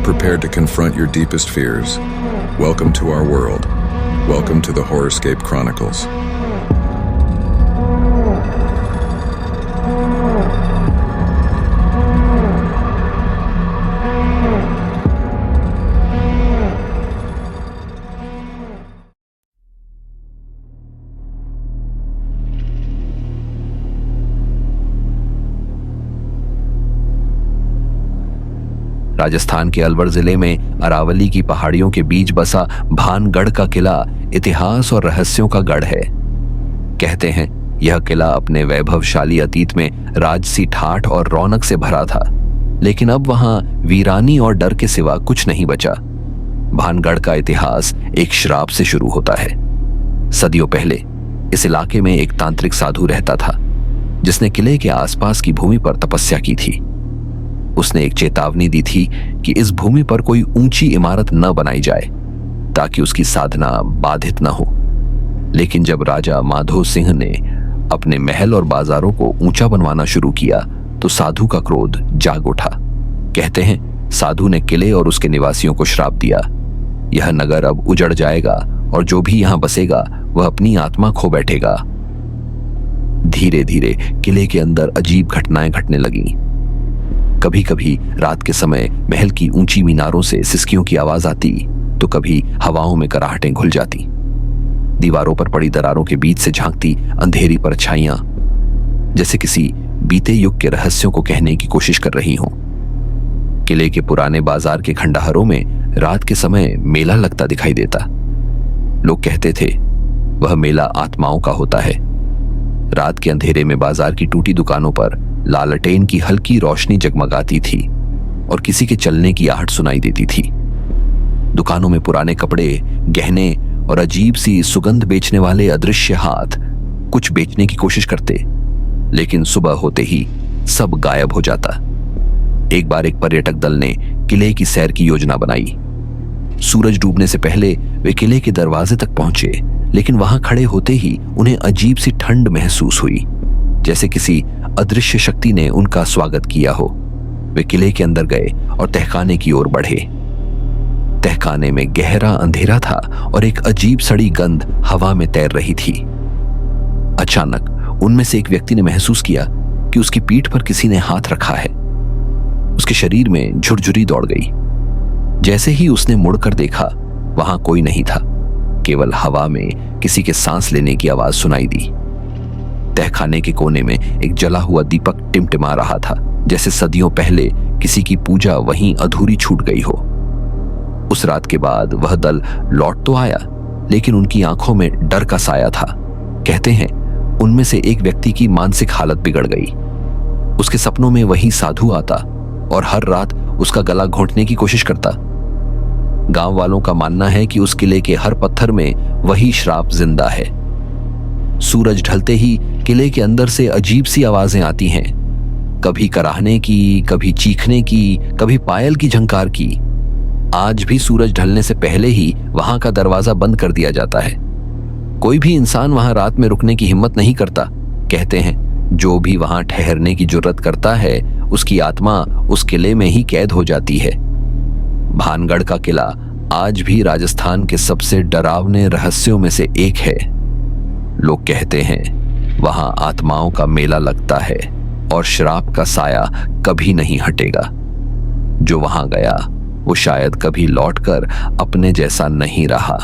prepared to confront your deepest fears, welcome to our world. Welcome to the Horrorscape Chronicles. Rajasthan के अलवर जिले में अरावली की पहाड़ियों के बीच बसा भानगढ़ का किला इतिहास और रहस्यों का गढ़ है। कहते हैं यह किला अपने वैभवशाली अतीत में राजसी ठाठ और रौनक से भरा था, लेकिन अब वहां वीरानी और डर के सिवा कुछ नहीं बचा। भानगढ़ का इतिहास एक श्राप से शुरू होता है। सदियों पहले इस इलाके में एक तांत्रिक साधु रहता था, जिसने किले के आसपास की भूमि पर तपस्या की थी। उसने एक चेतावनी दी थी कि इस भूमि पर कोई ऊंची इमारत न बनाई जाए ताकि उसकी साधना बाधित न हो। लेकिन जब राजा माधो सिंह ने अपने महल और बाजारों को ऊंचा बनवाना शुरू किया तो साधु का क्रोध जाग उठा। कहते हैं साधु ने किले और उसके निवासियों को श्राप दिया, यह नगर अब उजड़ जाएगा और जो भी यहां बसेगा वह अपनी आत्मा खो बैठेगा। धीरे धीरे किले के अंदर अजीब घटनाएं घटने लगीं। कभी कभी रात के समय महल की ऊंची मीनारों से सिसकियों की आवाज आती, तो कभी हवाओं में कराहटें घुल जाती। दीवारों पर पड़ी दरारों के बीच से झांकती अंधेरी परछाइयां जैसे किसी बीते युग के रहस्यों को कहने की कोशिश कर रही हों। किले के पुराने बाजार के खंडहरों में रात के समय मेला लगता दिखाई देता। लोग कहते थे वह मेला आत्माओं का होता है। रात के अंधेरे में बाजार की टूटी दुकानों पर लालटेन की हल्की रोशनी जगमगाती थी और किसी के चलने की आहट सुनाई देती थी। दुकानों में पुराने कपड़े, गहने और अजीब सी सुगंध बेचने वाले अदृश्य हाथ कुछ बेचने की कोशिश करते, लेकिन सुबह होते ही सब गायब हो जाता। एक बार एक पर्यटक दल ने किले की सैर की योजना बनाई। सूरज डूबने से पहले वे किले के दरवाजे तक पहुंचे, लेकिन वहां खड़े होते ही उन्हें अजीब सी ठंड महसूस हुई, जैसे किसी अदृश्य शक्ति ने उनका स्वागत किया हो। वे किले के अंदर गए और तहखाने की ओर बढ़े। तहखाने में गहरा अंधेरा था और एक अजीब सड़ी गंध हवा में तैर रही थी। अचानक उनमें से एक व्यक्ति ने महसूस किया कि उसकी पीठ पर किसी ने हाथ रखा है। उसके शरीर में झुरझुरी दौड़ गई। जैसे ही उसने मुड़कर देखा, वहां कोई नहीं था, केवल हवा में किसी के सांस लेने की आवाज सुनाई दी। तहखाने के कोने में एक जला हुआ दीपक टिमटिमा रहा था, जैसे सदियों पहले किसी की पूजा वहीं अधूरी छूट गई हो। उस रात के बाद वह दल लौट तो आया, लेकिन उनकी आंखों में डर का साया था। कहते हैं उनमें से एक व्यक्ति की मानसिक हालत बिगड़ गई। उसके सपनों में वही साधु आता और हर रात उसका गला घोंटने की कोशिश करता। गांव वालों का मानना है कि उस किले के हर पत्थर में वही श्राप जिंदा है। सूरज ढलते ही किले के अंदर से अजीब सी आवाजें आती हैं, कभी कराहने की, कभी चीखने की, कभी पायल की झंकार की। आज भी सूरज ढलने से पहले ही वहां का दरवाजा बंद कर दिया जाता है। कोई भी इंसान वहां रात में रुकने की हिम्मत नहीं करता। कहते हैं जो भी वहां ठहरने की जुर्रत करता है, उसकी आत्मा उस किले में ही कैद हो जाती है। भानगढ़ का किला आज भी राजस्थान के सबसे डरावने रहस्यों में से एक है। लोग कहते हैं वहां आत्माओं का मेला लगता है और श्राप का साया कभी नहीं हटेगा। जो वहां गया वो शायद कभी लौटकर अपने जैसा नहीं रहा।